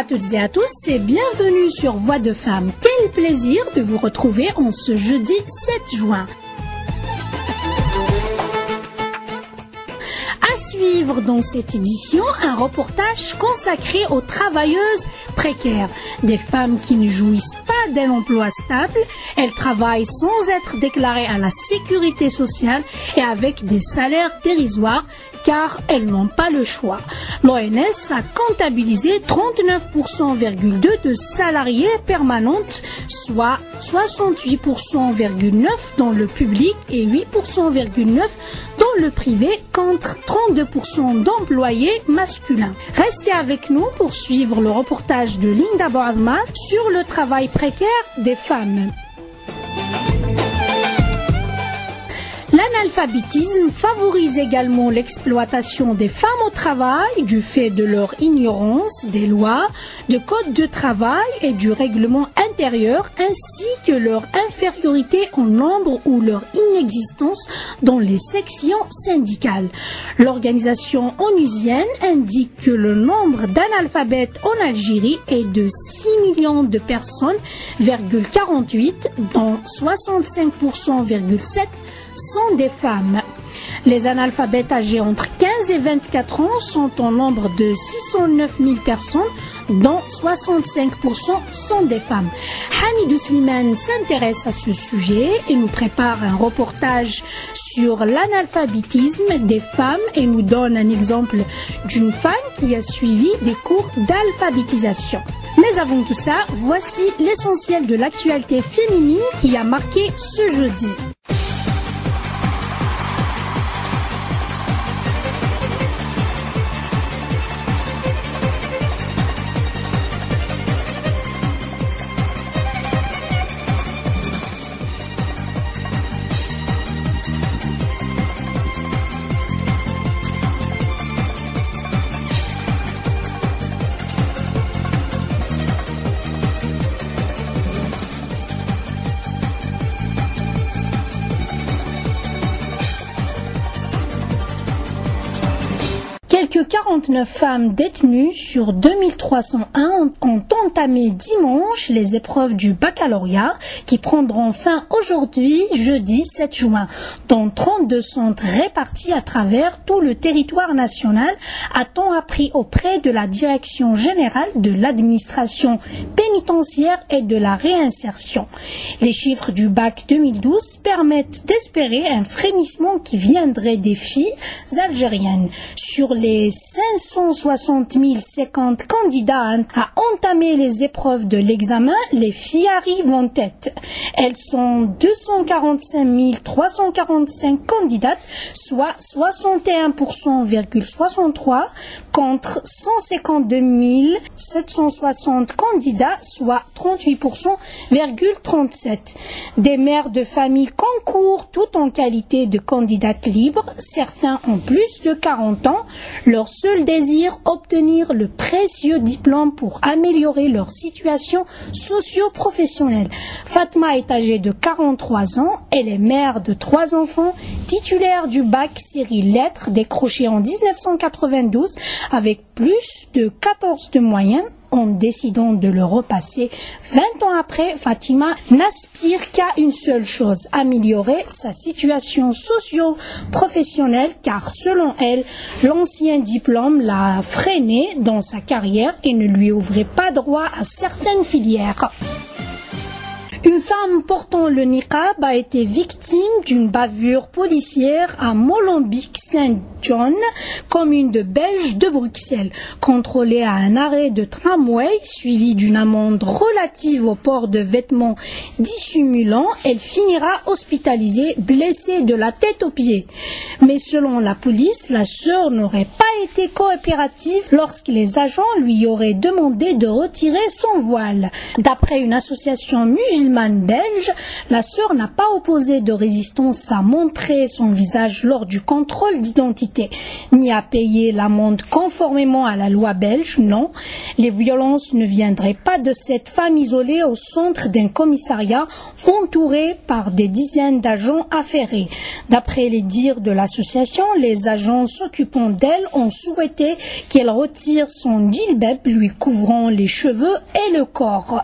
à toutes et à tous et bienvenue sur Voix de Femmes. Quel plaisir de vous retrouver en ce jeudi 7 juin. À suivre dans cette édition, un reportage consacré aux travailleuses précaires. Des femmes qui ne jouissent pas d'un emploi stable, elles travaillent sans être déclarées à la sécurité sociale et avec des salaires dérisoires car elles n'ont pas le choix. L'ONS a comptabilisé 39,2% de salariés permanentes, soit 68,9% dans le public et 8,9% dans le privé, contre 32% d'employés masculins. Restez avec nous pour suivre le reportage de Linda Boadma sur le travail précaire des femmes. L'analphabétisme favorise également l'exploitation des femmes au travail du fait de leur ignorance des lois, de codes de travail et du règlement intérieur, ainsi que leur infériorité en nombre ou leur inexistence dans les sections syndicales. L'organisation onusienne indique que le nombre d'analphabètes en Algérie est de 6 millions de personnes, 48, dont 65,7% sont des femmes. Les analphabètes âgés entre 15 et 24 ans sont au nombre de 609 000 personnes, dont 65% sont des femmes. Hamidou Slimane s'intéresse à ce sujet et nous prépare un reportage sur l'analphabétisme des femmes et nous donne un exemple d'une femme qui a suivi des cours d'alphabétisation. Mais avant tout ça, voici l'essentiel de l'actualité féminine qui a marqué ce jeudi. Quelques 49 femmes détenues sur 2301 ont entamé dimanche les épreuves du baccalauréat qui prendront fin aujourd'hui, jeudi 7 juin, dans 32 centres répartis à travers tout le territoire national, a-t-on appris auprès de la Direction générale de l'administration pénitentiaire et de la réinsertion. Les chiffres du bac 2012 permettent d'espérer un frémissement qui viendrait des filles algériennes. Sur les 560 050 candidats à entamer les épreuves de l'examen, les filles arrivent en tête. Elles sont 245 345 candidates, soit 61,63% contre 152 760 candidats, soit 38,37%. Des mères de famille concourent tout en qualité de candidates libres. Certains ont plus de 40 ans. Leur seul désir, obtenir le précieux diplôme pour améliorer leur situation socio-professionnelle. Fatma est âgée de 43 ans. Elle est mère de 3 enfants, titulaire du bac série lettres décroché en 1992 avec plus de 14 de moyenne. En décidant de le repasser 20 ans après, Fatima n'aspire qu'à une seule chose, améliorer sa situation socio-professionnelle, car selon elle, l'ancien diplôme l'a freiné dans sa carrière et ne lui ouvrait pas droit à certaines filières. Une femme portant le niqab a été victime d'une bavure policière à Molenbeek-Saint-John, commune de Belge de Bruxelles. Contrôlée à un arrêt de tramway, suivie d'une amende relative au port de vêtements dissimulants, elle finira hospitalisée, blessée de la tête aux pieds. Mais selon la police, la sœur n'aurait pas été coopérative lorsque les agents lui auraient demandé de retirer son voile. D'après une association musulmane, musulmane belge, la sœur n'a pas opposé de résistance à montrer son visage lors du contrôle d'identité, ni à payer l'amende conformément à la loi belge, non. Les violences ne viendraient pas de cette femme isolée au centre d'un commissariat entourée par des dizaines d'agents affairés. D'après les dires de l'association, les agents s'occupant d'elle ont souhaité qu'elle retire son djilbab lui couvrant les cheveux et le corps.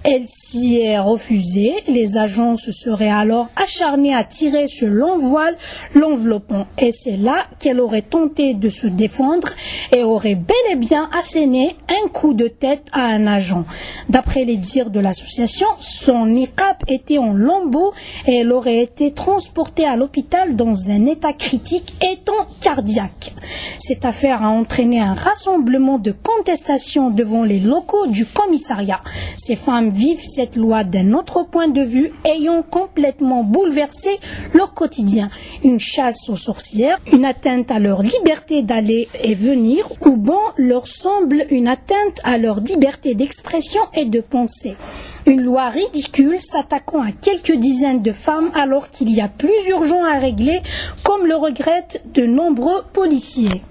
Elle s'y est refusée. Les agents se seraient alors acharnés à tirer sur l'envoile l'enveloppant. Et c'est là qu'elle aurait tenté de se défendre et aurait bel et bien asséné un coup de tête à un agent. D'après les dires de l'association, son niqab était en lambeaux et elle aurait été transportée à l'hôpital dans un état critique étant cardiaque. Cette affaire a entraîné un rassemblement de contestation devant les locaux du commissariat. Ces femmes vivent cette loi d'un autre point de vue, ayant complètement bouleversé leur quotidien. Une chasse aux sorcières, une atteinte à leur liberté d'aller et venir, ou bon leur semble une atteinte à leur liberté d'expression et de pensée. Une loi ridicule s'attaquant à quelques dizaines de femmes alors qu'il y a plus urgent à régler, comme le regrettent de nombreux policiers.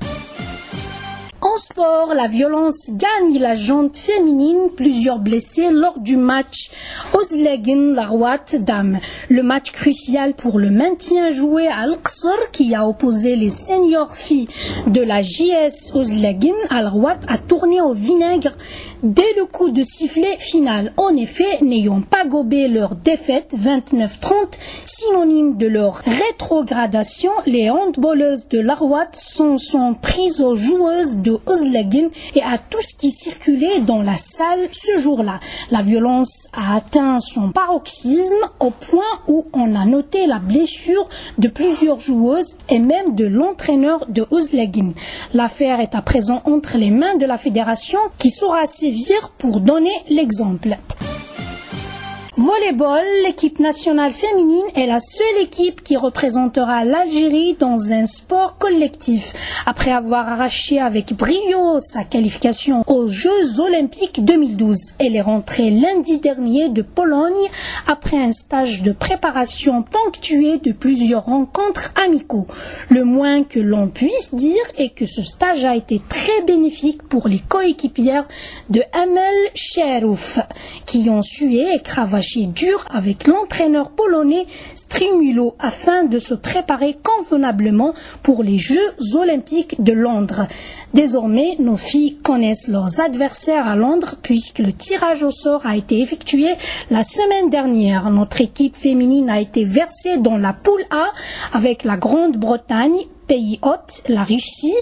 En sport, la violence gagne la jante féminine, plusieurs blessés lors du match Osleguin-Larwat Dam. Le match crucial pour le maintien joué à Al-Qsr qui a opposé les seniors filles de la JS Osleguin à Larwat a tourné au vinaigre dès le coup de sifflet final. En effet, n'ayant pas gobé leur défaite 29-30, synonyme de leur rétrogradation, les handballeuses de Larwat sont prises aux joueuses de Osleguin et à tout ce qui circulait dans la salle ce jour-là. La violence a atteint son paroxysme au point où on a noté la blessure de plusieurs joueuses et même de l'entraîneur de Osleguin. L'affaire est à présent entre les mains de la fédération qui saura sévir pour donner l'exemple. Volleyball, l'équipe nationale féminine est la seule équipe qui représentera l'Algérie dans un sport collectif. Après avoir arraché avec brio sa qualification aux Jeux Olympiques 2012, elle est rentrée lundi dernier de Pologne après un stage de préparation ponctué de plusieurs rencontres amicaux. Le moins que l'on puisse dire est que ce stage a été très bénéfique pour les coéquipières de Amel Cherouf, qui ont sué et cravaché dur avec l'entraîneur polonais Strimulo afin de se préparer convenablement pour les Jeux Olympiques de Londres. Désormais, nos filles connaissent leurs adversaires à Londres puisque le tirage au sort a été effectué la semaine dernière. Notre équipe féminine a été versée dans la poule A avec la Grande-Bretagne, pays hôte, la Russie,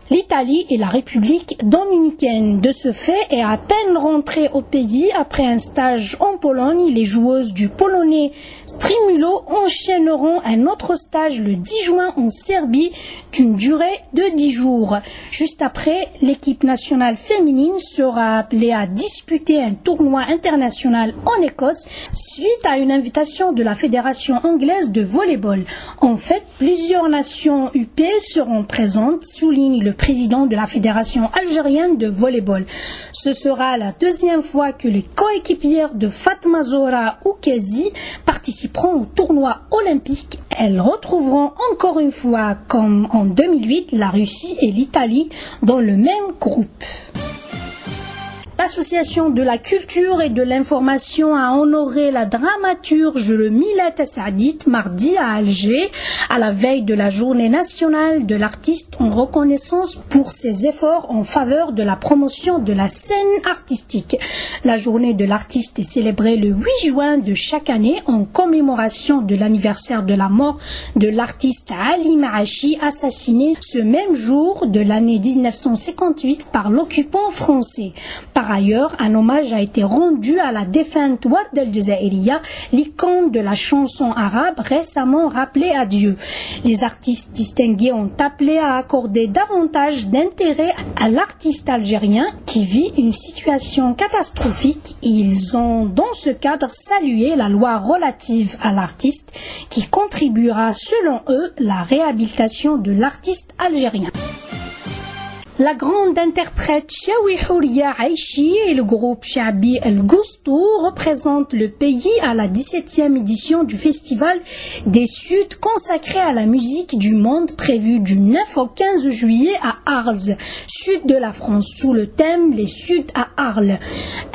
l'Italie et la République dominicaine. De ce fait, et à peine rentrée au pays après un stage en Pologne, les joueuses du Polonais Strimulo enchaîneront un autre stage le 10 juin en Serbie d'une durée de 10 jours. Juste après, l'équipe nationale féminine sera appelée à disputer un tournoi international en Écosse suite à une invitation de la Fédération anglaise de volleyball. En fait, plusieurs nations UP seront présentes, souligne le président de la Fédération algérienne de volleyball. Ce sera la deuxième fois que les coéquipières de Fatma Zora Oukezi participeront au tournoi olympique. Elles retrouveront encore une fois, comme en 2008, la Russie et l'Italie dans le même groupe. L'Association de la culture et de l'information a honoré la dramaturge Milat Assadit mardi à Alger, à la veille de la journée nationale de l'artiste, en reconnaissance pour ses efforts en faveur de la promotion de la scène artistique. La journée de l'artiste est célébrée le 8 juin de chaque année en commémoration de l'anniversaire de la mort de l'artiste Ali Maachi, assassiné ce même jour de l'année 1958 par l'occupant français. Par ailleurs, un hommage a été rendu à la défunte Ward el-Jazairiya, l'icône de la chanson arabe récemment rappelée à Dieu. Les artistes distingués ont appelé à accorder davantage d'intérêt à l'artiste algérien qui vit une situation catastrophique. Ils ont dans ce cadre salué la loi relative à l'artiste qui contribuera selon eux à la réhabilitation de l'artiste algérien. La grande interprète Chaoui Houria Aïchi et le groupe Chabi El Gusto représentent le pays à la 17e édition du Festival des Suds consacré à la musique du monde prévu du 9 au 15 juillet à Arles, sud de la France, sous le thème Les Suds à Arles,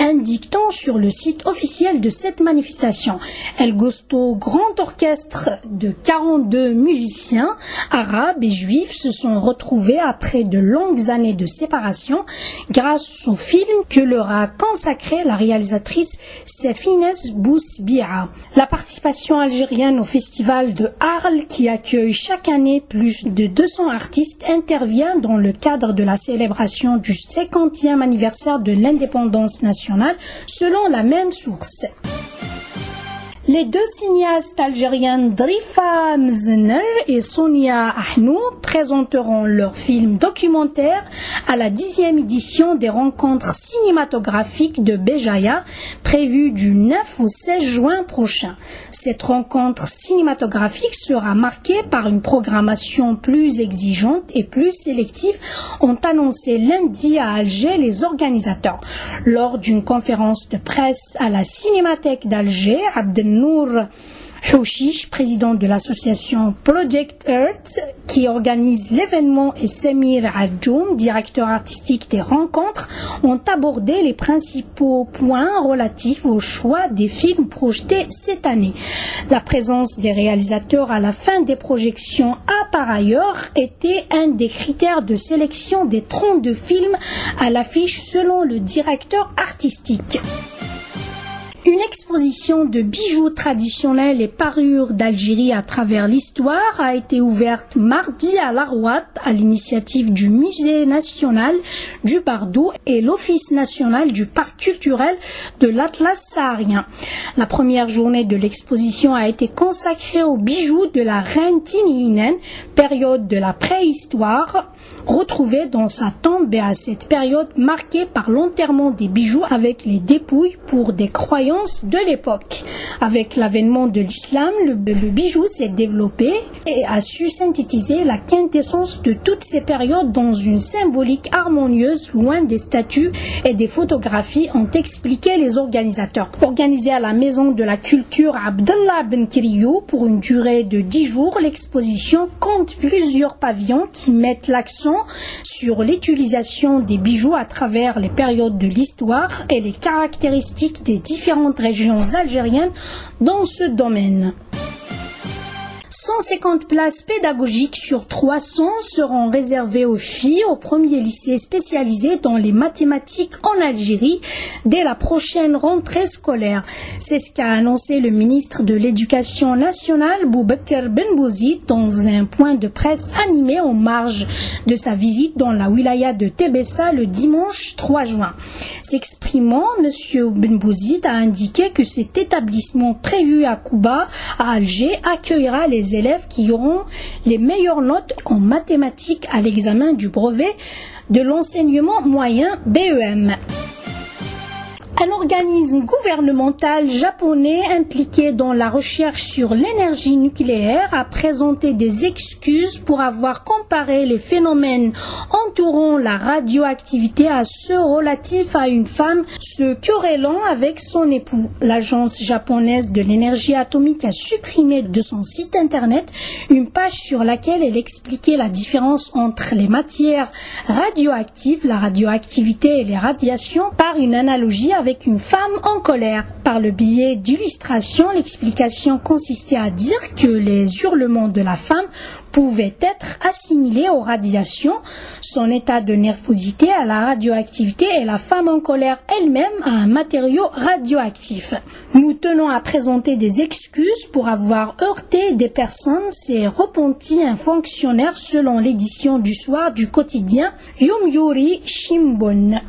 indiquant sur le site officiel de cette manifestation. El Gusto, grand orchestre de 42 musiciens arabes et juifs, se sont retrouvés après de longues années de séparation grâce au film que leur a consacré la réalisatrice Safines Bousbia. La participation algérienne au festival de Arles, qui accueille chaque année plus de 200 artistes, intervient dans le cadre de la célébration du 50e anniversaire de l'indépendance nationale, selon la même source. Les deux cinéastes algériennes Drifa Mzner et Sonia Ahnou présenteront leur film documentaire à la 10e édition des rencontres cinématographiques de Béjaïa, prévue du 9 au 16 juin prochain. Cette rencontre cinématographique sera marquée par une programmation plus exigeante et plus sélective, ont annoncé lundi à Alger les organisateurs. Lors d'une conférence de presse à la Cinémathèque d'Alger, Abdelnour Houchiche, président de l'association Project Earth, qui organise l'événement, et Samir Adjoum, directeur artistique des rencontres, ont abordé les principaux points relatifs au choix des films projetés cette année. La présence des réalisateurs à la fin des projections a par ailleurs été un des critères de sélection des 32 films à l'affiche selon le directeur artistique. Une exposition de bijoux traditionnels et parures d'Algérie à travers l'histoire a été ouverte mardi à Larouat à l'initiative du Musée national du Bardo et l'Office national du parc culturel de l'Atlas saharien. La première journée de l'exposition a été consacrée aux bijoux de la reine Tinihinen, période de la préhistoire, retrouvée dans sa tombe, et à cette période marquée par l'enterrement des bijoux avec les dépouilles pour des croyances de l'époque. Avec l'avènement de l'islam, le bijou s'est développé et a su synthétiser la quintessence de toutes ces périodes dans une symbolique harmonieuse, loin des statues et des photographies, ont expliqué les organisateurs. Organisée à la Maison de la Culture Abdallah Ben Kiriou pour une durée de 10 jours, l'exposition compte plusieurs pavillons qui mettent l'accent sur l'utilisation des bijoux à travers les périodes de l'histoire et les caractéristiques des différentes régions algériennes dans ce domaine. 150 places pédagogiques sur 300 seront réservées aux filles au premier lycée spécialisé dans les mathématiques en Algérie dès la prochaine rentrée scolaire. C'est ce qu'a annoncé le ministre de l'Éducation nationale, Boubacar Ben Bouzid, dans un point de presse animé en marge de sa visite dans la wilaya de Tébessa le dimanche 3 juin. S'exprimant, M. Ben Bouzid a indiqué que cet établissement prévu à Kouba, à Alger, accueillera les élèves qui auront les meilleures notes en mathématiques à l'examen du brevet de l'enseignement moyen BEM. Un organisme gouvernemental japonais impliqué dans la recherche sur l'énergie nucléaire a présenté des excuses pour avoir comparé les phénomènes entourant la radioactivité à ceux relatifs à une femme se querellant avec son époux. L'agence japonaise de l'énergie atomique a supprimé de son site internet une page sur laquelle elle expliquait la différence entre les matières radioactives, la radioactivité et les radiations par une analogie avec une femme en colère. Par le biais d'illustrations, l'explication consistait à dire que les hurlements de la femme pouvaient être assimilés aux radiations, son état de nervosité à la radioactivité et la femme en colère elle-même à un matériau radioactif. Nous tenons à présenter des excuses pour avoir heurté des personnes, s'est repenti un fonctionnaire selon l'édition du soir du quotidien Yomiuri Shimbun.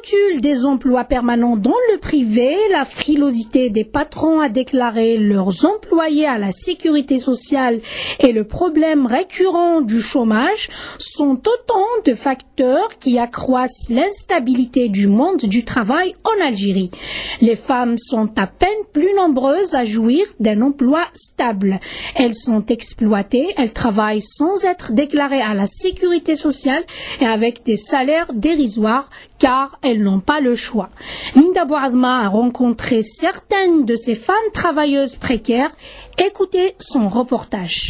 cumul des emplois permanents dans le privé, la frilosité des patrons à déclarer leurs employés à la sécurité sociale et le problème récurrent du chômage sont autant de facteurs qui accroissent l'instabilité du monde du travail en Algérie. Les femmes sont à peine plus nombreuses à jouir d'un emploi stable. Elles sont exploitées, elles travaillent sans être déclarées à la sécurité sociale et avec des salaires dérisoires car elles n'ont pas le choix. Linda Bouadma a rencontré certaines de ces femmes travailleuses précaires. Écoutez son reportage.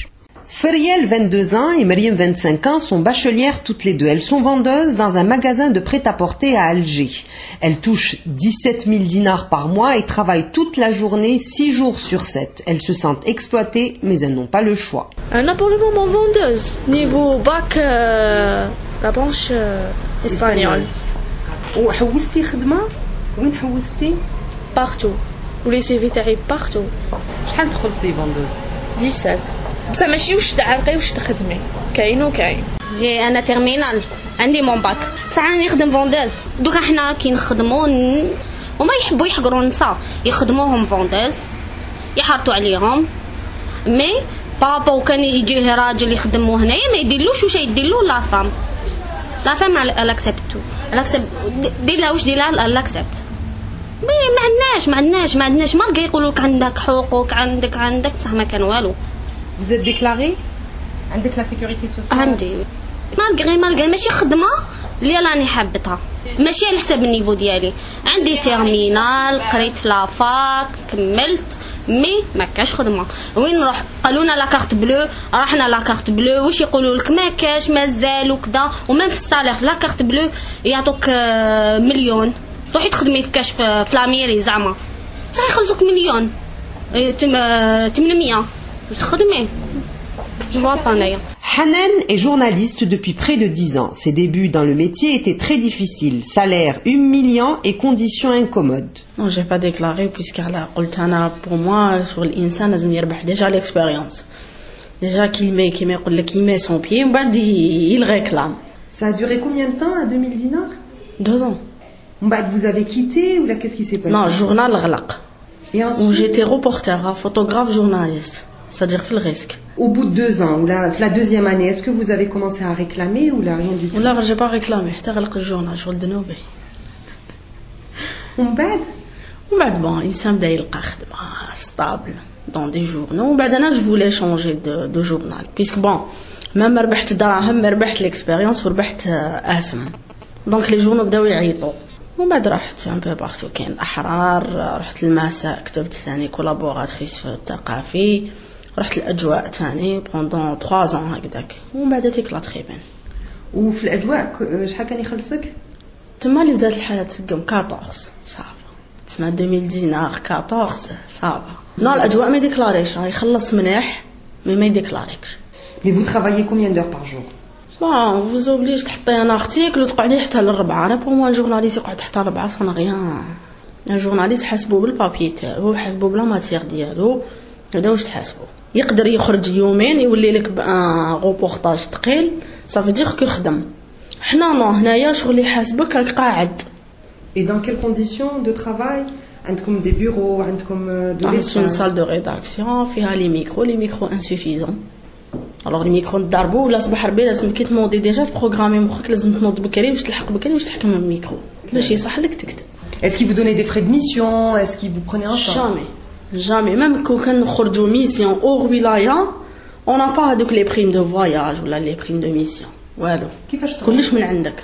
Feriel, 22 ans, et Mariam, 25 ans, sont bachelières toutes les deux. Elles sont vendeuses dans un magasin de prêt-à-porter à Alger. Elles touchent 17 000 dinars par mois et travaillent toute la journée, 6 jours sur 7. Elles se sentent exploitées, mais elles n'ont pas le choix. أنا pour le moment vendeuse. Niveau bac, la branche espagnole. وحوستي خدمة؟ وين حوستي؟ Partout. Ou les CV partout. شحال تخلصي فوندوز؟ 17. بس ماشي واش تعرقي واش تخدمي. كاين وكاين. جي انا تيرمينال عندي مون باك بصح راني نخدم فوندوز دوكا حنا كي نخدموا وما يحبوا يحقروا النساء يخدموهم فوندوز يحرطوا عليهم مي بابا وكان يجيه راجل يخدموا هنايا ما يديرلوش واش يديرلو لا فام الاكسبتو دير لها واش دير لها الاكسبت مي ما عندناش مالغا يقولوا لك عندك حقوق عندك بصح ما كان والو. Vous êtes déclarée? عندك la sécurité sociale? عندي مالغري ماشي خدمه اللي راني حابتها ماشي على حساب النيفو ديالي عندي تيرمينال قريت في لافاك كملت مي ما كاش خدمه وين نروح قالونا لا كارت بلو رحنا لا كارت بلو واش يقولوا لك ما كاش مازال وكذا وما في الصالير في لا كارت بلو يعطوك مليون تروحي تخدمي في كاش في لاميري زعما صافي يخلصوك مليون 800 واش تخدمي je vois pas نايا. Hanan est journaliste depuis près de 10 ans. Ses débuts dans le métier étaient très difficiles. Salaire humiliant et conditions incommodes. Non, j'ai pas déclaré puisque pour moi sur l'insan لازم يربح déjà l'expérience. Déjà qu'il met son pied, il réclame. Ça a duré combien de temps à 2000 dinars? 2 ans. Vous avez quitté ou là qu'est-ce qui s'est passé? Non, journal غلق. Et ensuite? Où j'étais reporter, photographe, journaliste. C'est-à-dire fait le risque. Au bout de 2 ans, ou la deuxième année, est-ce que vous avez commencé à réclamer ou là rien du tout? Là, j'ai pas réclamé. J'étais غلق الجورنال شغل دنوبي. ومن بعد bon, il s'est بدأ يلقى خدمة stable dans des journaux. ومن بعد أنا je voulais changer de journal puisque bon, même ربحت دراهم ربحت l'expérience وربحت اسم. Donc les journaux بداو يعيطوا. ومن بعد رحت un peu partout كاين الأحرار رحت المساء كتبت ثاني كولابوراتريس في الثقافي رحت الأجواء ثاني pendant 3 ans هكذاك ومن بعد تيكلا تري بين. وفي الأجواء شحال كان يخلصك؟ تما اللي بدات الحالة تسقم 14 صافا تسمى 2000 دينار 14 صافا. نو الأجواء ما يديكلاريش يخلص منيح مي ما يديكلاريكش. Mais vous travaillez combien d'heures par jour? Bon, vous oblige تحطي un article وتقعدي حتى للربعة. أنا pour moi un journaliste يقعد حتى الربعة صون rien. Un journaliste حسبوا بالبابي تاعو حسبوا بلا ماتير ديالو هذا واش تحسبوا. يقدر يخرج يومين يولي لك بان روبورتاج ثقيل صافي دير كو خدم. حنا نو هنايا شغل يحاسبك راك قاعد. Et dans quelles conditions de travail? عندكم des bureaux, عندكم de l'espace. Une salle de rédaction فيها les micros insuffisants. Alors les micros ضربوا ولا صباح ربي لازم كي تنوضي ديجا تبروغرامي مخك لازم تنوض بكري باش تلحق بكري باش تحكم الميكرو باش يصح لك تكتب. Est-ce qu'ils vous donnaient des frais de mission? Est-ce qu'ils vous prenaient en charge? Jamais même quand on خرجوا mission hors wilaya on n'a pas هذوك les primes de voyage ولا les primes de mission والو كلش من عندك.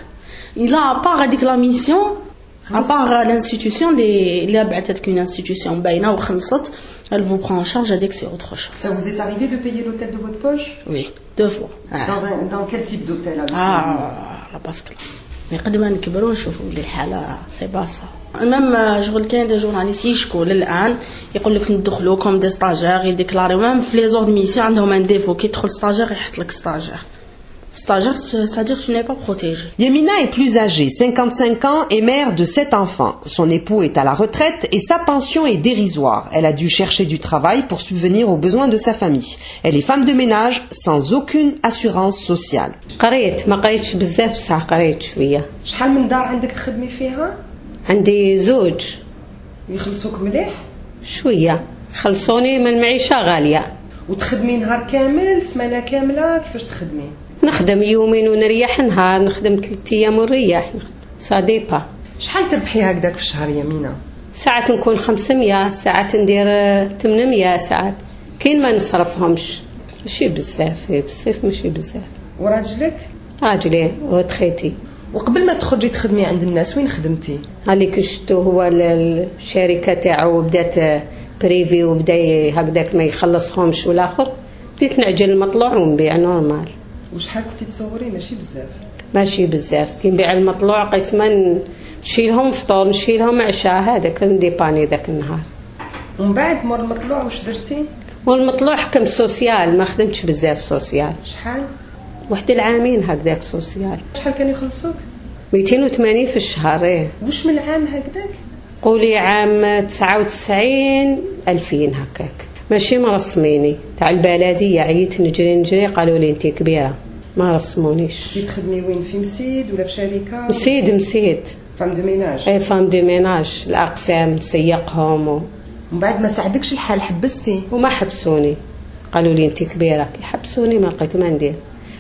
إلا pas هذيك la mission à part l'institution اللي بعثتك une institution باينه وخلصت elle vous prend en charge avec c'est autre chose. Ça vous est arrivé de payer l'hôtel de votre poche? Oui, 2 fois. Dans quel type d'hôtel? La basse classe. Mais قد ما نكبروا نشوفوا بلي الحاله سي باسا. المهم شغل كاين دي جورناليست يشكوا للان يقول لك ندخلوا كوم دي ستاجير يديكلاريو ميم في لي زور دو ميسيون عندهم ان ديفو كي تدخل ستاجير يحط لك ستاجير. Stagiaire, c'est-à-dire que tu n'es pas protégé. Yamina est plus âgée, 55 ans, et mère de 7 enfants. Son époux est à la retraite et sa pension est dérisoire. Elle a dû chercher du travail pour subvenir aux besoins de sa famille. Elle est femme de ménage sans aucune assurance sociale. قريت ما قريتش بزاف بصح قريت شويه. شحال من دار عندك تخدمي فيها؟ عندي زوج. يخلصوك مليح؟ شوية خلصوني من معيشة غالية. وتخدمي نهار كامل سمانة كاملة كيفاش تخدمي؟ نخدم يومين ونريح نهار، نخدم 3 أيام ونريح، صديقة. شحال تربحي هكذاك في الشهر يمينة؟ ساعات نكون 500، ساعات ندير 800 ساعات، كاين ما نصرفهمش، ماشي بزاف في الصيف ماشي بزاف. وراجلك؟ راجلي وتخيتي. وقبل ما تخرجي تخدمي عند الناس وين خدمتي؟ هاللي كشتو هو الشركة تاعو بدات بريفي وبدا هكذاك ما يخلصهمش والاخر، بديت نعجل المطلوع ونبيع نورمال. وشحال كنتي تصوري؟ ماشي بزاف. ماشي بزاف، كي نبيع المطلوع قسما نشيلهم فطور نشيلهم عشاء، هذا كان ديباني ذاك النهار. ومن بعد مور المطلوع واش درتي؟ مور المطلوع حكم سوسيال، ما خدمتش بزاف سوسيال. شحال؟ 1 العامين هكذاك سوسيال. شحال كانوا يخلصوك؟ 280 في الشهر. ايه واش من عام هكذاك؟ قولي عام 99 2000 هكاك، ماشي مرسميني تاع البلديه، عييت نجري قالوا لي انت كبيره، ما رسمونيش. كنتي تخدمي وين؟ في مسيد ولا في شركه؟ مسيد فام دو ميناج. اي فام دو ميناج، الاقسام نسيقهم ومن بعد ما ساعدكش الحال حبستي؟ وما حبسوني، قالوا لي انت كبيره، يحبسوني ما لقيت ما ندير.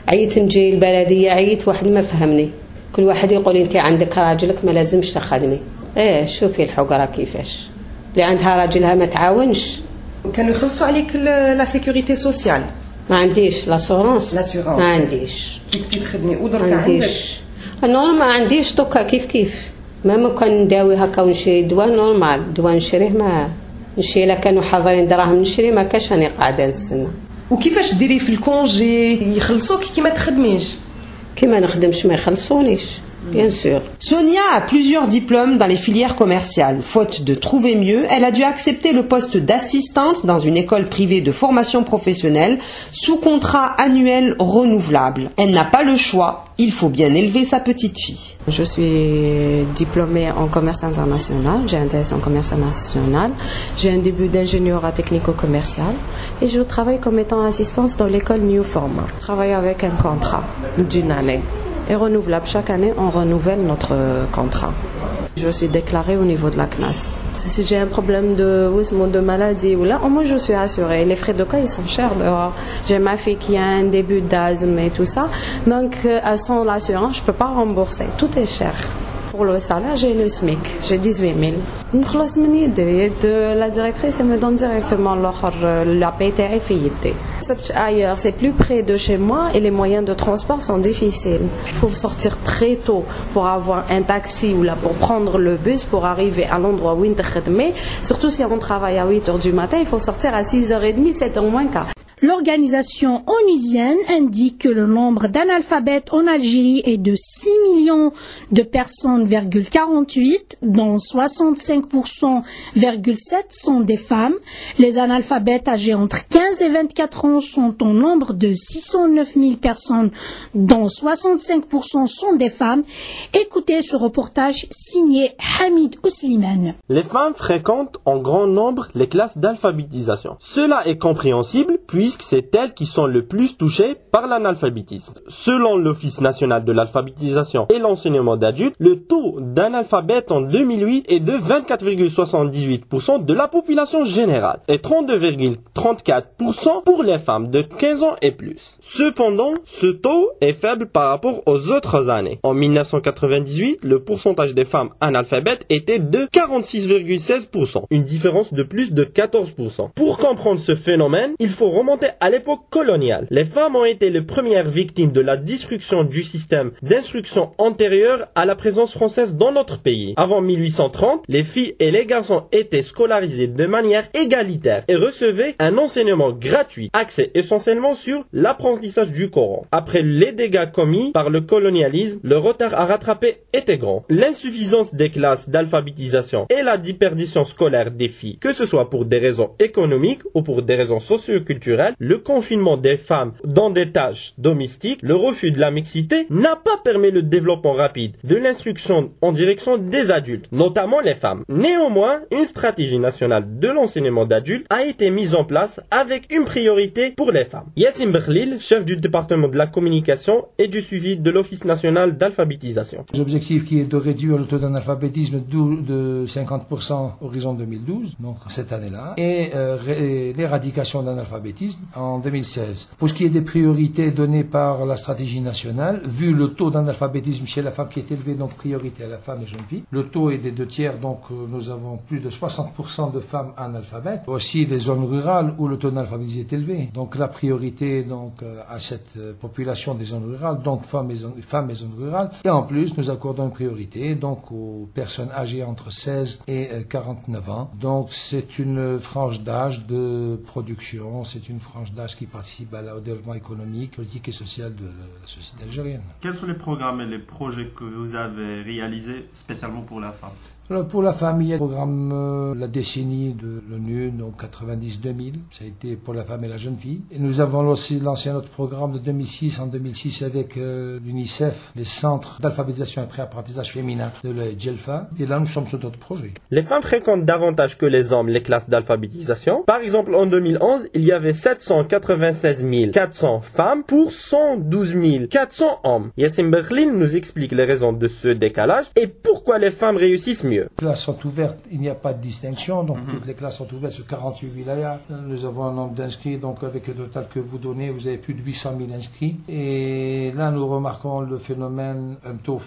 عييت نجي البلديه، عييت واحد ما فهمني، كل واحد يقول انت عندك راجلك ما لازمش تخدمي. ايه شوفي الحقره كيفاش، اللي عندها راجلها ما تعاونش. كانوا يخلصوا عليك لا سيكوريتي سوسيال؟ ما عنديش لاسورونس، ما عنديش. كي كنتي تخدمي ودرك عندك؟ نورمال ما عنديش دوكا كيف ما كان نداوي هكا ونشري دواء نورمال، دواء نشريه ما نشري، لا كانوا حاضرين دراهم نشري ما كاش راني قاعده نستنى. وكيفاش ديري في الكونجي؟ يخلصوك كي ما تخدميش؟ كي ما نخدمش ما يخلصونيش. Bien sûr. Sonia a plusieurs diplômes dans les filières commerciales. Faute de trouver mieux, elle a dû accepter le poste d'assistante dans une école privée de formation professionnelle sous contrat annuel renouvelable. Elle n'a pas le choix. Il faut bien élever sa petite fille. Je suis diplômée en commerce international, j'ai un TS en commerce international, j'ai un début d'ingénieur technico-commercial et je travaille comme étant assistante dans l'école New Format. Je travaille avec un contrat d'une année. Et renouvelable. Chaque année, on renouvelle notre contrat. Je suis déclarée au niveau de la CNAS. Si j'ai un problème de maladie ou là, au moins je suis assurée. Les frais de cas, ils sont chers dehors. J'ai ma fille qui a un début d'asthme et tout ça. Donc, sans l'assurance, je ne peux pas rembourser. Tout est cher. Pour le salaire, j'ai le SMIC. J'ai 18 000. La directrice, elle me donne directement la PTF. Ailleurs, c'est plus près de chez moi et les moyens de transport sont difficiles. Il faut sortir très tôt pour avoir un taxi ou là pour prendre le bus pour arriver à l'endroit où on travaille. Surtout si on travaille à 8h du matin, il faut sortir à 6h30, 7h moins quart. L'organisation onusienne indique que le nombre d'analphabètes en Algérie est de 6 millions de personnes, 48, dont 65,7% sont des femmes. Les analphabètes âgés entre 15 et 24 ans sont au nombre de 609 000 personnes, dont 65% sont des femmes. Écoutez ce reportage signé Hamid Ousliman. Les femmes fréquentent en grand nombre les classes d'alphabétisation. Cela est compréhensible puisque c'est elles qui sont le plus touchées par l'analphabétisme. Selon l'Office national de l'alphabétisation et l'enseignement d'adultes, le taux d'analphabètes en 2008 est de 24,78% de la population générale et 32,34% pour les femmes de 15 ans et plus. Cependant, ce taux est faible par rapport aux autres années. En 1998, le pourcentage des femmes analphabètes était de 46,16%, une différence de plus de 14%. Pour comprendre ce phénomène, il faut remonter à l'époque coloniale. Les femmes ont été les premières victimes de la destruction du système d'instruction antérieur à la présence française dans notre pays. Avant 1830, les filles et les garçons étaient scolarisés de manière égalitaire et recevaient un enseignement gratuit, axé essentiellement sur l'apprentissage du Coran. Après les dégâts commis par le colonialisme, le retard à rattraper était grand. L'insuffisance des classes d'alphabétisation et la déperdition scolaire des filles, que ce soit pour des raisons économiques ou pour des raisons socio-culturelles, culturelle, le confinement des femmes dans des tâches domestiques, le refus de la mixité n'a pas permis le développement rapide de l'instruction en direction des adultes, notamment les femmes. Néanmoins, une stratégie nationale de l'enseignement d'adultes a été mise en place avec une priorité pour les femmes. Yassine Bekhlil, chef du département de la communication et du suivi de l'Office national d'alphabétisation. L'objectif qui est de réduire le taux d'analphabétisme de 50% horizon 2012, donc cette année-là, et l'éradication de l'analphabétisme en 2016. Pour ce qui est des priorités données par la stratégie nationale, vu le taux d'analphabétisme chez la femme qui est élevé, donc priorité à la femme et jeune fille, le taux est des 2/3, donc nous avons plus de 60% de femmes analphabètes, aussi des zones rurales où le taux d'analphabétisme est élevé. Donc la priorité donc à cette population des zones rurales, donc femmes et zones rurales, et en plus nous accordons une priorité donc aux personnes âgées entre 16 et 49 ans. Donc c'est une frange d'âge de production, c'est une frange d'âge qui participe au développement économique, politique et social de la société algérienne. Quels sont les programmes et les projets que vous avez réalisés spécialement pour la femme? Alors pour la femme, il y a le programme la décennie de l'ONU, donc 90-2000, ça a été pour la femme et la jeune fille. Et nous avons aussi lancé un autre programme de 2006 avec l'UNICEF, les centres d'alphabétisation et pré-apprentissage féminin de la Djelfa. Et là, nous sommes sur d'autres projets. Les femmes fréquentent davantage que les hommes les classes d'alphabétisation. Par exemple, en 2011, il y avait 796 400 femmes pour 112 400 hommes. Yassine Bekhlil nous explique les raisons de ce décalage et pourquoi les femmes réussissent mieux. Les classes sont ouvertes, il n'y a pas de distinction, donc toutes les classes sont ouvertes sur 48 wilayas. Nous avons un nombre d'inscrits, donc avec le total que vous donnez, vous avez plus de 800 000 inscrits. Et là, nous remarquons le phénomène, un taux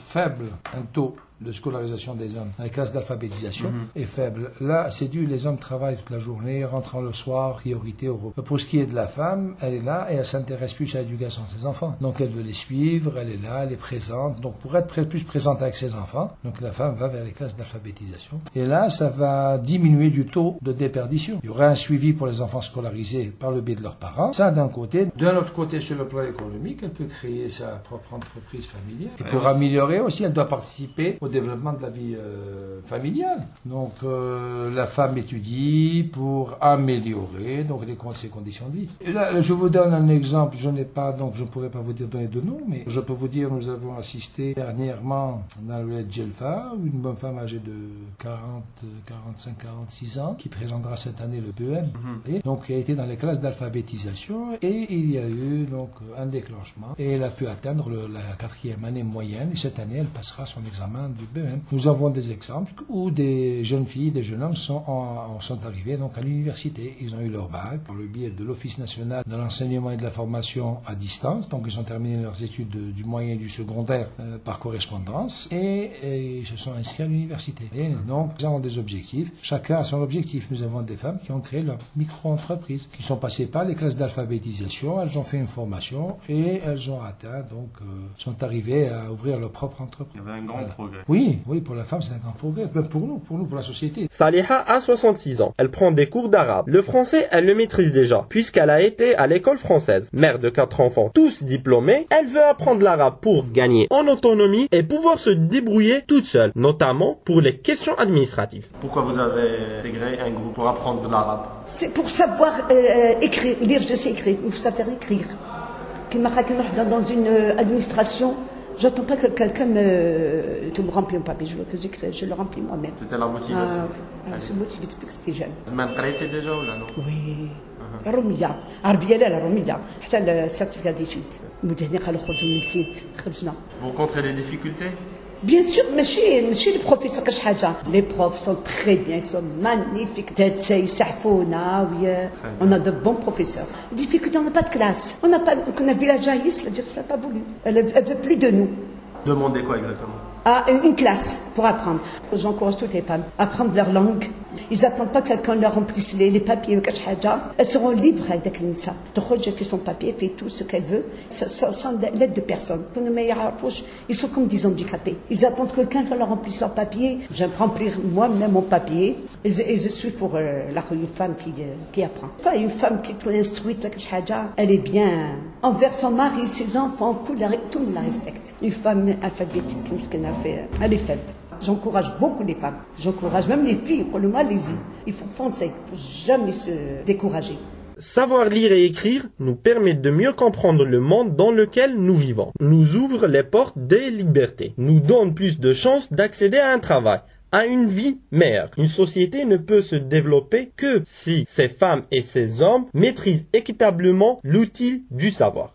de scolarisation des hommes dans les classes d'alphabétisation est faible. Là, c'est dû, les hommes travaillent toute la journée, rentrant le soir, priorité au repos. Pour ce qui est de la femme, elle est là et elle s'intéresse plus à l'éducation de ses enfants. Donc elle veut les suivre, elle est là, elle est présente. Donc pour être plus présente avec ses enfants, donc la femme va vers les classes d'alphabétisation. Et là, ça va diminuer du taux de déperdition. Il y aura un suivi pour les enfants scolarisés par le biais de leurs parents. Ça d'un côté. D'un autre côté, sur le plan économique, elle peut créer sa propre entreprise familiale. Et pour améliorer aussi, elle doit participer au développement de la vie familiale. Donc la femme étudie pour améliorer donc ses conditions de vie. Et là, je vous donne un exemple, je n'ai pas, donc je ne pourrais pas vous donner de nom, mais je peux vous dire, nous avons assisté dernièrement dans le Djelfa, une bonne femme âgée de 45-46 ans, qui présentera cette année le BEM, et donc qui a été dans les classes d'alphabétisation, et il y a eu donc un déclenchement, et elle a pu atteindre la 4e année moyenne, et cette année, elle passera son examen du BEM. Nous avons des exemples où des jeunes filles, des jeunes hommes sont arrivés donc à l'université. Ils ont eu leur bac par le biais de l'Office national de l'enseignement et de la formation à distance. Donc ils ont terminé leurs études du moyen et du secondaire par correspondance et ils se sont inscrits à l'université. Et donc nous avons des objectifs. Chacun a son objectif. Nous avons des femmes qui ont créé leur micro-entreprise, qui sont passées par les classes d'alphabétisation. Elles ont fait une formation et elles ont atteint, donc sont arrivées à ouvrir leur propre entreprise. Il y avait un grand progrès. Oui, pour la femme, c'est un grand progrès. Pour nous, pour la société. Saliha a 66 ans. Elle prend des cours d'arabe. Le français, elle le maîtrise déjà, puisqu'elle a été à l'école française. Mère de 4 enfants, tous diplômés, elle veut apprendre l'arabe pour gagner en autonomie et pouvoir se débrouiller toute seule, notamment pour les questions administratives. Pourquoi vous avez intégré un groupe pour apprendre de l'arabe? C'est pour savoir écrire, lire, je sais écrire, il faut savoir écrire. Dans une administration, j'attends pas que quelqu'un me remplit un papier, je veux que j'écris, je le remplis moi-même. C'était la motivation. Je suis motivée depuis que c'était jeune. Vous m'avez déjà ou là, non? Oui. رومية عربية لا رومية حتى السيرتيفيكات ديتود مدهني قالوا خرجوا من مسيت خرجنا. Vous rencontrez des difficultés? Bien sûr, ماشي les professeurs كاش حاجة. Les profs sont très bien, ils sont magnifiques. يسعفونا on a de bons professeurs. Difficulté, on n'a pas de classe. On a village Jaïs, c'est-à-dire ça n'a pas voulu. Elle veut plus de nous. Demandez quoi exactement? Une classe pour apprendre. J'encourage toutes les femmes à apprendre leur langue. Ils n'attendent pas que quelqu'un leur remplisse les papiers ou quelque chose. Elles seront libres avec l'INSA. Elle fait son papier, elle fait tout ce qu'elle veut, sans l'aide de personne. Ils sont comme des handicapés. Ils attendent que quelqu'un leur remplisse leur papier. J'aime remplir moi-même mon papier. Et je suis pour une femme qui apprend. Enfin, une femme qui est instruite, elle est bien envers son mari, ses enfants, tout le monde la respecte. Une femme alphabétique, elle est faible. J'encourage beaucoup les femmes. J'encourage même les filles. Pour le mal, il faut foncer. Il ne faut jamais se décourager. Savoir lire et écrire nous permet de mieux comprendre le monde dans lequel nous vivons, nous ouvre les portes des libertés, nous donne plus de chances d'accéder à un travail, à une vie meilleure. Une société ne peut se développer que si ces femmes et ces hommes maîtrisent équitablement l'outil du savoir.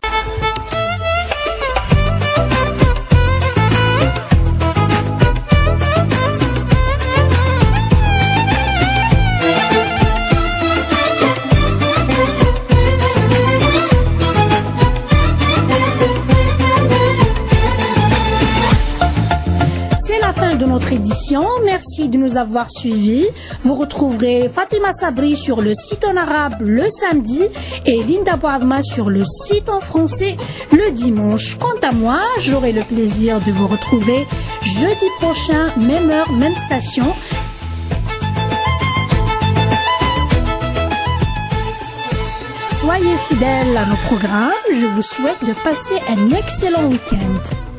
De notre édition. Merci de nous avoir suivis. Vous retrouverez Fatima Sabri sur le site en arabe le samedi et Linda Boadma sur le site en français le dimanche. Quant à moi, j'aurai le plaisir de vous retrouver jeudi prochain, même heure, même station. Soyez fidèles à nos programmes. Je vous souhaite de passer un excellent week-end.